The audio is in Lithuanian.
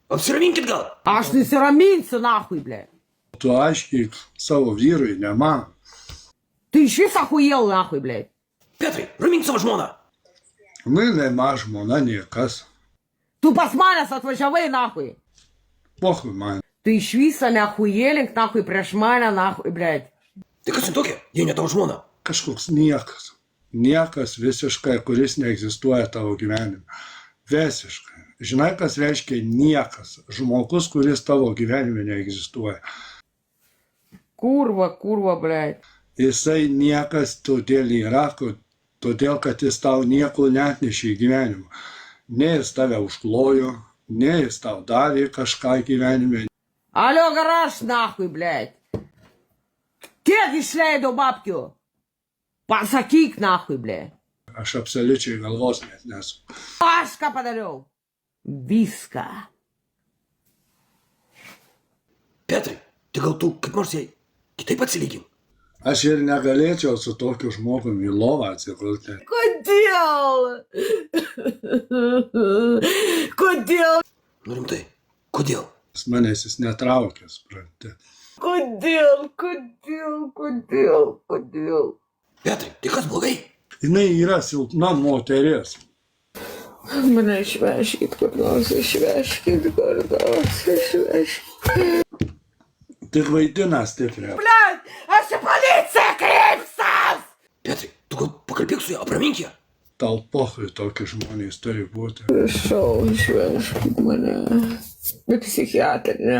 Apsiraminkit gal. Aš nusiraminsiu, nahui, ble. Tu aiškiai savo vyrui, ne man. Tai iš viso huijau, nahui, ble. Petrai, ramink savo žmoną. Mylė man žmona niekas. Tu pas manęs atvažiavai, nahui. Pochui man. Tai iš viso nehuijėlink, nahui, prieš mane, nahui, ble. Tai kas jin tokia, jei ne tavo žmona? Kažkoks niekas. Niekas visiškai, kuris neegzistuoja tavo gyvenime. Visiškai. Žinai, kas reiškia niekas. Žmogus, kuris tavo gyvenime neegzistuoja. Kurva, ble. Jisai niekas todėl yra, todėl, kad jis tau nieko netnešė į gyvenimą. Ne jis tave užklojo, ne jis tau davė kažką gyvenime. Alio garaž, nahui, ble. Kiek išleidau babkių? Pasakyk, nahui, ble. Aš absoliučiai galvos net nesu. Aš ką padariau? Viską. Petrai, tai gal tu kaip nors jai kitaip atsilygink? Aš ir negalėčiau su tokiu žmogumi į lovą atsigulti. Kodėl? Kodėl? Nu rimtai, kodėl? Manęs jis netraukė, supranti. Kodėl? Petrai, tai kas blogai? Jinai yra silpna moteris. Mane išveškit, kur nors išveškit. Tik vaidina stipriai. Blet, aš į policiją kreipsiuos! Petrai, tu gal pakalbėk su ją, apramink ją. Tau pochui tokie žmonės turi būti. Prašau, išveškit mane. Į psichiatrinę.